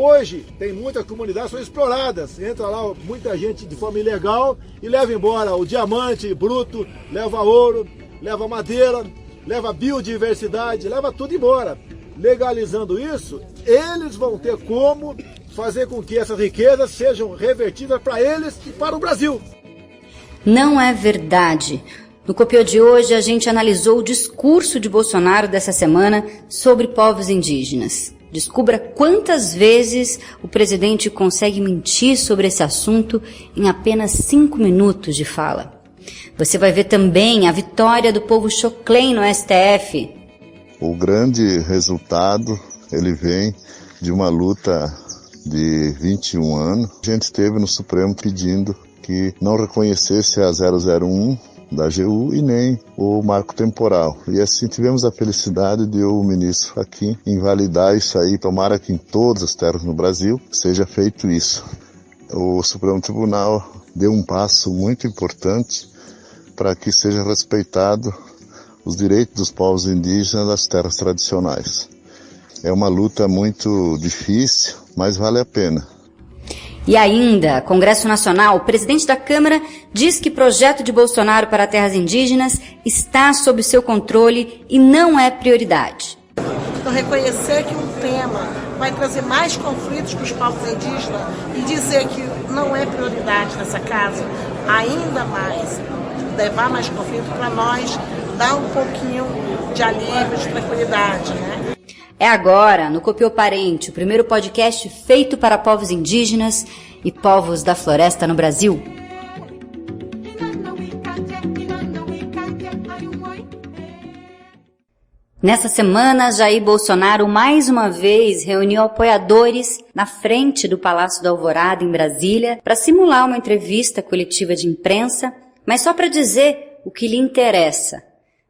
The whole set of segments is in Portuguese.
Hoje tem muitas comunidades que são exploradas, entra lá muita gente de forma ilegal e leva embora o diamante bruto, leva ouro, leva madeira, leva biodiversidade, leva tudo embora. Legalizando isso, eles vão ter como fazer com que essas riquezas sejam revertidas para eles e para o Brasil. Não é verdade. No Copiou de hoje, a gente analisou o discurso de Bolsonaro dessa semana sobre povos indígenas. Descubra quantas vezes o presidente consegue mentir sobre esse assunto em apenas 5 minutos de fala. Você vai ver também a vitória do povo Xoclen no STF. O grande resultado, ele vem de uma luta de 21 anos. A gente esteve no Supremo pedindo que não reconhecesse a 001 da AGU e nem o marco temporal. E assim tivemos a felicidade de o ministro Fachin invalidar isso aí. Tomara que em todas as terras no Brasil seja feito isso. O Supremo Tribunal deu um passo muito importante para que seja respeitado os direitos dos povos indígenas das terras tradicionais. É uma luta muito difícil, mas vale a pena. E ainda, Congresso Nacional, o presidente da Câmara diz que o projeto de Bolsonaro para terras indígenas está sob seu controle e não é prioridade. Então, reconhecer que um tema vai trazer mais conflitos para os povos indígenas e dizer que não é prioridade nessa casa, ainda mais, levar mais conflito para nós, dar um pouquinho de alívio, de tranquilidade, né? É agora, no Copiou Parente, o primeiro podcast feito para povos indígenas e povos da floresta no Brasil. Nessa semana, Jair Bolsonaro mais uma vez reuniu apoiadores na frente do Palácio da Alvorada, em Brasília, para simular uma entrevista coletiva de imprensa, mas só para dizer o que lhe interessa.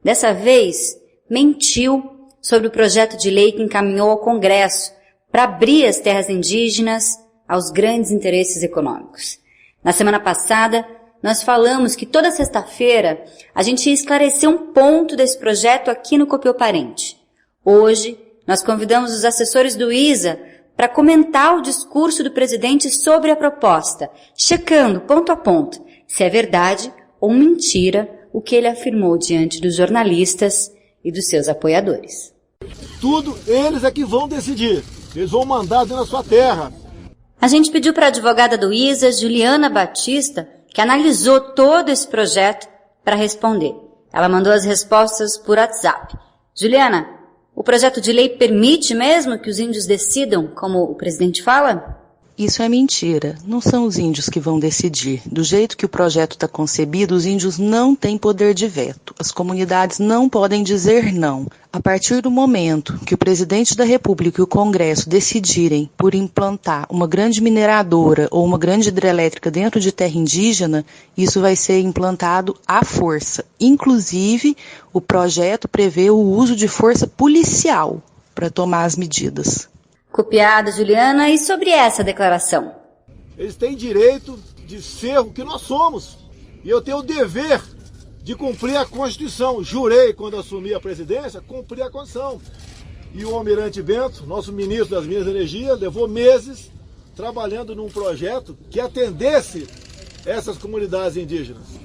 Dessa vez, mentiu sobre o projeto de lei que encaminhou ao Congresso para abrir as terras indígenas aos grandes interesses econômicos. Na semana passada, nós falamos que toda sexta-feira a gente ia esclarecer um ponto desse projeto aqui no Copiou Parente. Hoje, nós convidamos os assessores do ISA para comentar o discurso do presidente sobre a proposta, checando ponto a ponto se é verdade ou mentira o que ele afirmou diante dos jornalistas e dos seus apoiadores. Tudo eles é que vão decidir. Eles vão mandar dentro da sua terra. A gente pediu para a advogada do ISA, Juliana Batista, que analisou todo esse projeto, para responder. Ela mandou as respostas por WhatsApp. Juliana, o projeto de lei permite mesmo que os índios decidam como o presidente fala? Isso é mentira. Não são os índios que vão decidir. Do jeito que o projeto está concebido, os índios não têm poder de veto. As comunidades não podem dizer não. A partir do momento que o presidente da República e o Congresso decidirem por implantar uma grande mineradora ou uma grande hidrelétrica dentro de terra indígena, isso vai ser implantado à força. Inclusive, o projeto prevê o uso de força policial para tomar as medidas. Copiada, Juliana, e sobre essa declaração? Eles têm direito de ser o que nós somos. E eu tenho o dever de cumprir a Constituição. Jurei, quando assumi a presidência, cumprir a Constituição. E o Almirante Bento, nosso ministro das Minas e Energia, levou meses trabalhando num projeto que atendesse essas comunidades indígenas.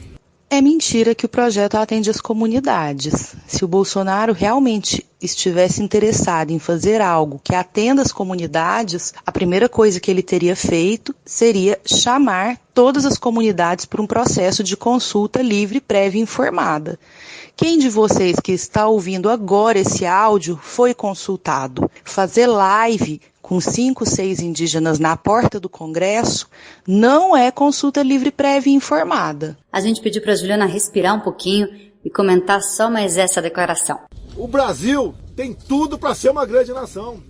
É mentira que o projeto atende as comunidades. Se o Bolsonaro realmente estivesse interessado em fazer algo que atenda as comunidades, a primeira coisa que ele teria feito seria chamar todas as comunidades para um processo de consulta livre, prévia e informada. Quem de vocês que está ouvindo agora esse áudio foi consultado? Fazer live com 5, 6 indígenas na porta do Congresso não é consulta livre, prévia e informada. A gente pediu para a Juliana respirar um pouquinho e comentar só mais essa declaração. O Brasil tem tudo para ser uma grande nação.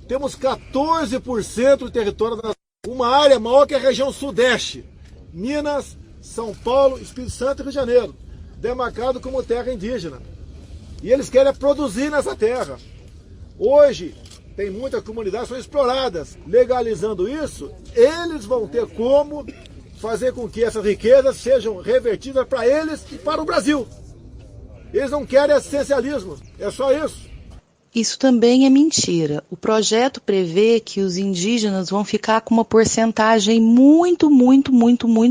Temos 14% do território da nação, uma área maior que a região sudeste, Minas, São Paulo, Espírito Santo e Rio de Janeiro, demarcado como terra indígena. E eles querem produzir nessa terra. Hoje, tem muitas comunidades que são exploradas. Legalizando isso, eles vão ter como fazer com que essas riquezas sejam revertidas para eles e para o Brasil. Eles não querem assistencialismo, é só isso. Isso também é mentira. O projeto prevê que os indígenas vão ficar com uma porcentagem muito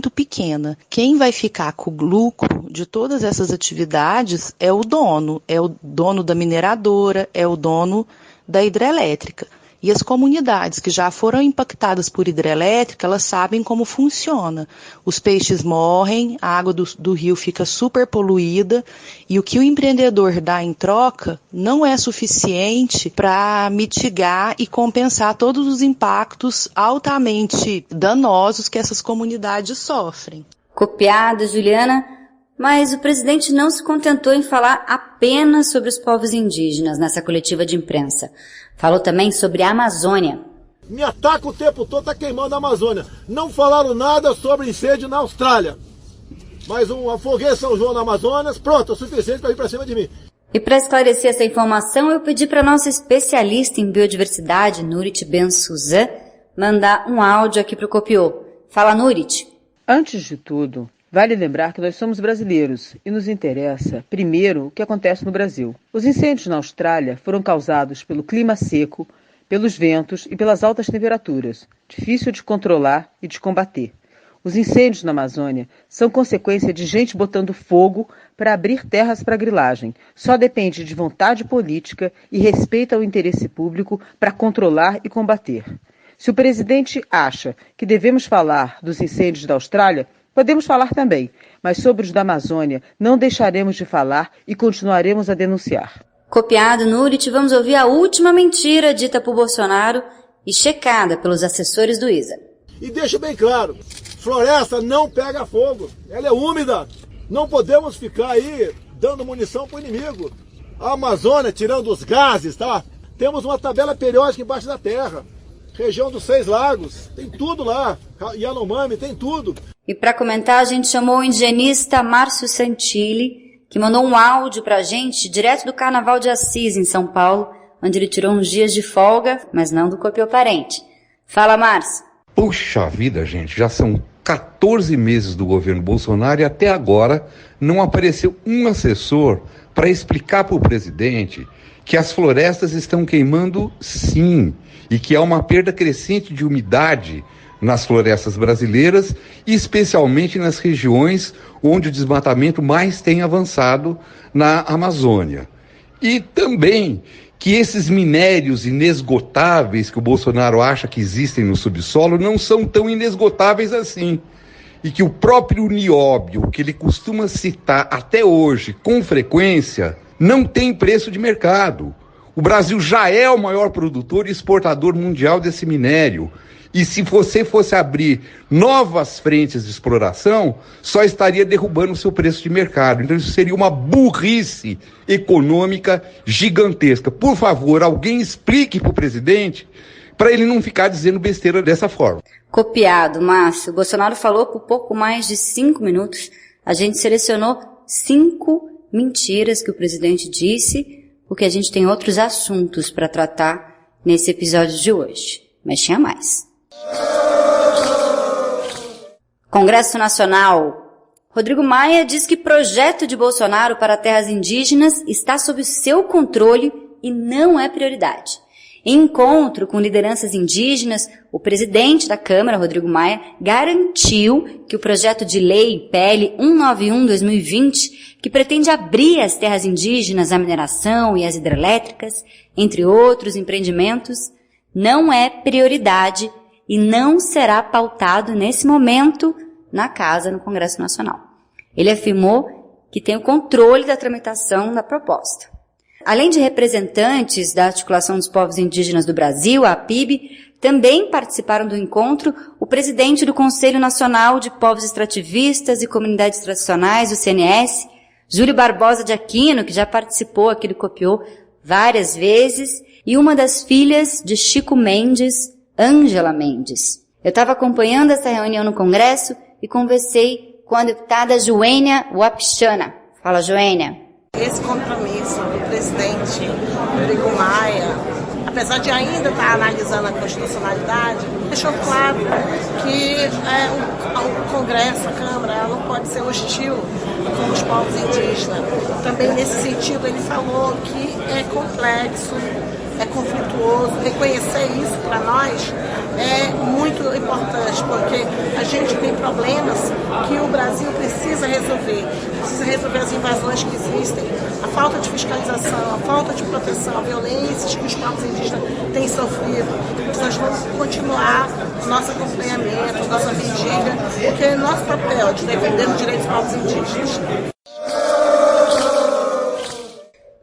pequena. Quem vai ficar com o lucro de todas essas atividades é o dono da mineradora, é o dono da hidrelétrica. E as comunidades que já foram impactadas por hidrelétrica, elas sabem como funciona. Os peixes morrem, a água do rio fica super poluída e o que o empreendedor dá em troca não é suficiente para mitigar e compensar todos os impactos altamente danosos que essas comunidades sofrem. Copiado, Juliana, mas o presidente não se contentou em falar apenas sobre os povos indígenas nessa coletiva de imprensa. Falou também sobre a Amazônia. Me ataca o tempo todo, tá queimando a Amazônia. Não falaram nada sobre incêndio na Austrália. Mas um foguete em São João na Amazonas, pronto, é o suficiente para vir para cima de mim. E para esclarecer essa informação, eu pedi para nossa especialista em biodiversidade, Nurit Ben-Suzan, mandar um áudio aqui para o Copiô. Fala, Nurit. Antes de tudo, vale lembrar que nós somos brasileiros e nos interessa, primeiro, o que acontece no Brasil. Os incêndios na Austrália foram causados pelo clima seco, pelos ventos e pelas altas temperaturas, difícil de controlar e de combater. Os incêndios na Amazônia são consequência de gente botando fogo para abrir terras para grilagem. Só depende de vontade política e respeito ao interesse público para controlar e combater. Se o presidente acha que devemos falar dos incêndios da Austrália, podemos falar também, mas sobre os da Amazônia não deixaremos de falar e continuaremos a denunciar. Copiado, Nurit, vamos ouvir a última mentira dita por Bolsonaro e checada pelos assessores do ISA. E deixa bem claro, floresta não pega fogo, ela é úmida. Não podemos ficar aí dando munição para o inimigo. A Amazônia, tirando os gases, tá? Temos uma tabela periódica embaixo da terra. Região dos 6 lagos, tem tudo lá. Yanomami, tem tudo. E para comentar, a gente chamou o indigenista Márcio Santilli, que mandou um áudio pra gente direto do Carnaval de Assis, em São Paulo, onde ele tirou uns dias de folga, mas não do Copiô Parente. Fala, Márcio. Puxa vida, gente, já são 14 meses do governo Bolsonaro e até agora não apareceu um assessor para explicar para o presidente que as florestas estão queimando sim, e que há uma perda crescente de umidade nas florestas brasileiras, e especialmente nas regiões onde o desmatamento mais tem avançado na Amazônia. E também que esses minérios inesgotáveis que o Bolsonaro acha que existem no subsolo não são tão inesgotáveis assim. E que o próprio nióbio, que ele costuma citar até hoje com frequência, não tem preço de mercado. O Brasil já é o maior produtor e exportador mundial desse minério. E se você fosse abrir novas frentes de exploração, só estaria derrubando o seu preço de mercado. Então isso seria uma burrice econômica gigantesca. Por favor, alguém explique para o presidente, para ele não ficar dizendo besteira dessa forma. Copiado, Márcio. O Bolsonaro falou por pouco mais de 5 minutos. A gente selecionou 5 mentiras que o presidente disse, porque a gente tem outros assuntos para tratar nesse episódio de hoje. Mas tinha mais. Congresso Nacional. Rodrigo Maia diz que projeto de Bolsonaro para terras indígenas está sob o seu controle e não é prioridade. Em encontro com lideranças indígenas, o presidente da Câmara, Rodrigo Maia, garantiu que o projeto de lei PL 191/2020, que pretende abrir as terras indígenas à mineração e às hidrelétricas, entre outros empreendimentos, não é prioridade e não será pautado nesse momento na casa, no Congresso Nacional. Ele afirmou que tem o controle da tramitação da proposta. Além de representantes da Articulação dos Povos Indígenas do Brasil, a APIB, também participaram do encontro o presidente do Conselho Nacional de Povos Extrativistas e Comunidades Tradicionais, o CNS, Júlio Barbosa de Aquino, que já participou aqui do Copiô várias vezes, e uma das filhas de Chico Mendes, Ângela Mendes. Eu estava acompanhando essa reunião no Congresso e conversei com a deputada Joênia Wapichana. Fala, Joênia. Esse compromisso do presidente Rodrigo Maia, apesar de ainda estar analisando a constitucionalidade, deixou claro que o Congresso, a Câmara, ela não pode ser hostil com os povos povos indígenas. Também nesse sentido ele falou que é complexo, é conflituoso. Reconhecer isso para nós é muito importante, porque a gente tem problemas que o Brasil precisa resolver as invasões que existem, a falta de fiscalização, a falta de proteção, a violências que os povos indígenas têm sofrido. Nós vamos continuar o nosso acompanhamento, nossa vigília, porque é nosso papel de defender os direitos dos povos indígenas.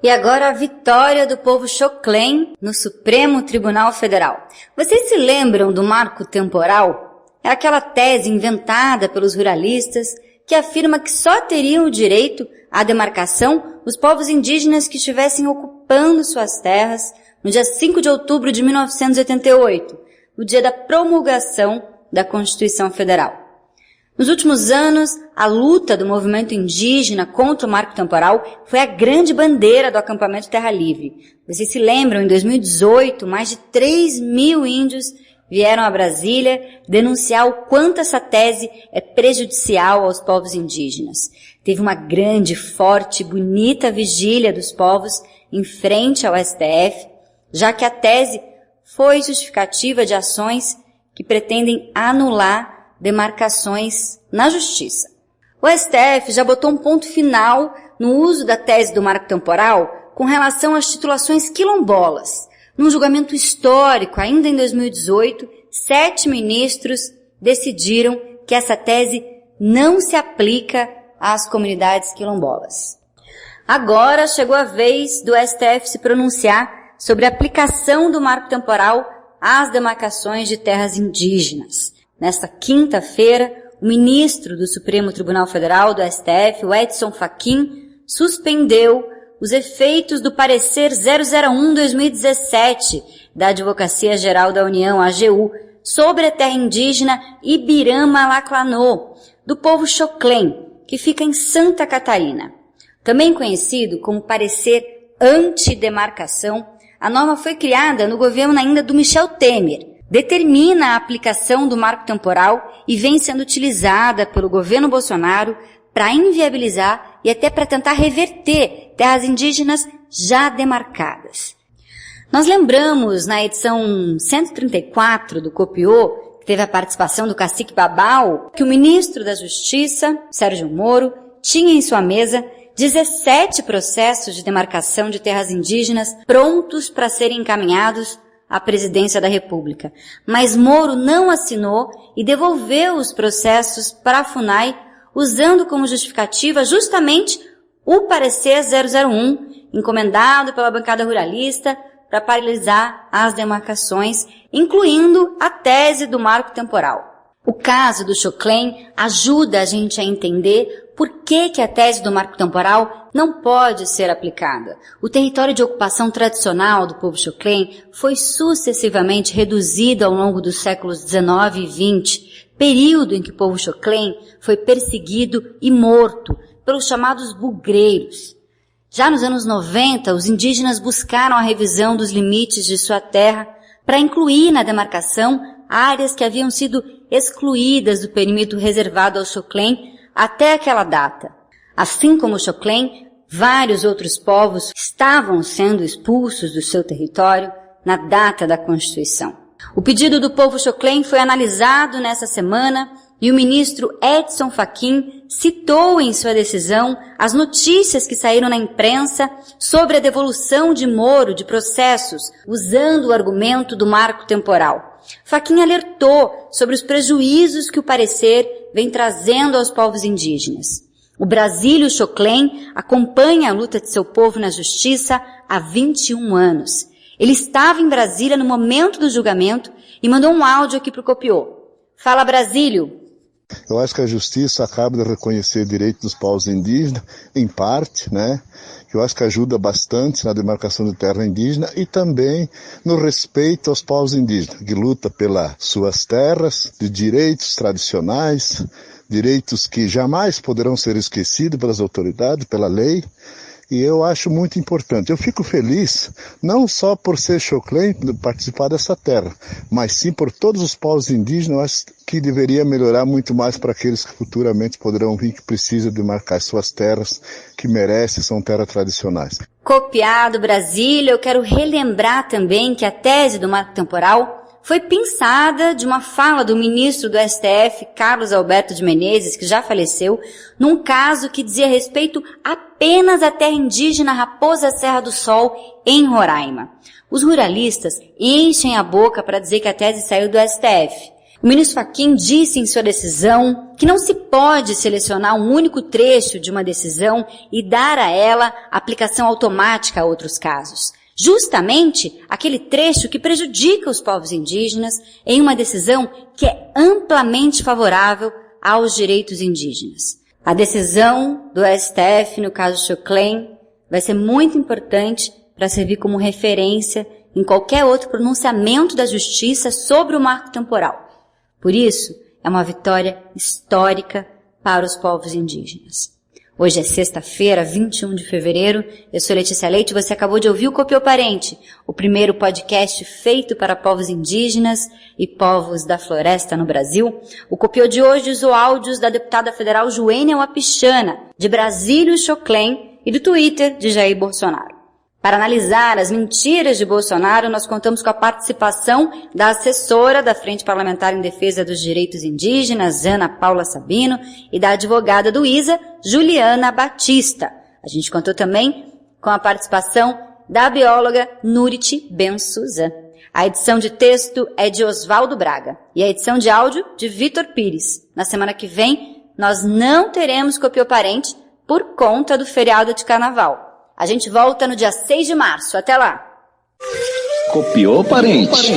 E agora a vitória do povo Xoclen no Supremo Tribunal Federal. Vocês se lembram do marco temporal? É aquela tese inventada pelos ruralistas que afirma que só teriam o direito à demarcação os povos indígenas que estivessem ocupando suas terras no dia 5 de outubro de 1988, o dia da promulgação da Constituição Federal. Nos últimos anos, a luta do movimento indígena contra o marco temporal foi a grande bandeira do acampamento Terra Livre. Vocês se lembram, em 2018, mais de 3.000 índios vieram a Brasília denunciar o quanto essa tese é prejudicial aos povos indígenas. Teve uma grande, forte e bonita vigília dos povos em frente ao STF, já que a tese foi justificativa de ações que pretendem anular demarcações na justiça. O STF já botou um ponto final no uso da tese do marco temporal com relação às titulações quilombolas. Num julgamento histórico, ainda em 2018, 7 ministros decidiram que essa tese não se aplica às comunidades quilombolas. Agora chegou a vez do STF se pronunciar sobre a aplicação do marco temporal às demarcações de terras indígenas. Nesta quinta-feira, o ministro do Supremo Tribunal Federal, do STF, o Edson Fachin, suspendeu os efeitos do parecer 001/2017 da Advocacia Geral da União, AGU, sobre a terra indígena Ibirama-Laclanô, do povo Xoclen, que fica em Santa Catarina. Também conhecido como parecer antidemarcação, a norma foi criada no governo ainda do Michel Temer. Determina a aplicação do marco temporal e vem sendo utilizada pelo governo Bolsonaro para inviabilizar e até para tentar reverter terras indígenas já demarcadas. Nós lembramos na edição 134 do Copiô, que teve a participação do cacique Babau, que o ministro da Justiça, Sérgio Moro, tinha em sua mesa 17 processos de demarcação de terras indígenas prontos para serem encaminhados à presidência da República. Mas Moro não assinou e devolveu os processos para a FUNAI, usando como justificativa justamente o parecer 001, encomendado pela bancada ruralista para paralisar as demarcações, incluindo a tese do marco temporal. O caso do Xoclen ajuda a gente a entender por que a tese do marco temporal não pode ser aplicada. O território de ocupação tradicional do povo Xoclen foi sucessivamente reduzido ao longo dos séculos 19 e 20, período em que o povo Xoclen foi perseguido e morto pelos chamados bugreiros. Já nos anos 90, os indígenas buscaram a revisão dos limites de sua terra para incluir na demarcação áreas que haviam sido excluídas do perímetro reservado ao Xoclen até aquela data. Assim como o Xoclen, vários outros povos estavam sendo expulsos do seu território na data da Constituição. O pedido do povo Xoclen foi analisado nessa semana e o ministro Edson Fachin citou em sua decisão as notícias que saíram na imprensa sobre a devolução de Moro de processos usando o argumento do marco temporal. Fachin alertou sobre os prejuízos que o parecer vem trazendo aos povos indígenas. O Brasílio Xoclen acompanha a luta de seu povo na justiça há 21 anos. Ele estava em Brasília no momento do julgamento e mandou um áudio aqui para o Copiô. Fala, Brasílio! Eu acho que a justiça acaba de reconhecer direitos dos povos indígenas, em parte, né? Que eu acho que ajuda bastante na demarcação de terra indígena e também no respeito aos povos indígenas, que luta pelas suas terras, de direitos tradicionais, direitos que jamais poderão ser esquecidos pelas autoridades, pela lei, E eu acho muito importante. Eu fico feliz, não só por ser Xoclen, participar dessa terra, mas sim por todos os povos indígenas. Eu acho que deveria melhorar muito mais para aqueles que futuramente poderão vir, que precisam de marcar suas terras, que merecem, são terras tradicionais. Copiado Brasília, eu quero relembrar também que a tese do marco temporal foi pensada de uma fala do ministro do STF, Carlos Alberto de Menezes, que já faleceu, num caso que dizia respeito apenas à terra indígena Raposa Serra do Sol, em Roraima. Os ruralistas enchem a boca para dizer que a tese saiu do STF. O ministro Fachin disse em sua decisão que não se pode selecionar um único trecho de uma decisão e dar a ela aplicação automática a outros casos. Justamente aquele trecho que prejudica os povos indígenas em uma decisão que é amplamente favorável aos direitos indígenas. A decisão do STF, no caso Xoclen, vai ser muito importante para servir como referência em qualquer outro pronunciamento da justiça sobre o marco temporal. Por isso, é uma vitória histórica para os povos indígenas. Hoje é sexta-feira, 21 de fevereiro. Eu sou Letícia Leite e você acabou de ouvir o Copiou Parente, o primeiro podcast feito para povos indígenas e povos da floresta no Brasil. O Copiou de hoje usou áudios da deputada federal Joênia Wapichana, de Brasília Xoclen e do Twitter de Jair Bolsonaro. Para analisar as mentiras de Bolsonaro, nós contamos com a participação da assessora da Frente Parlamentar em Defesa dos Direitos Indígenas, Ana Paula Sabino, e da advogada do ISA, Juliana Batista. A gente contou também com a participação da bióloga Nurit Ben-Suzan. A edição de texto é de Oswaldo Braga e a edição de áudio de Vitor Pires. Na semana que vem, nós não teremos Copiou Parente por conta do feriado de carnaval. A gente volta no dia 6 de março. Até lá! Copiou Parente.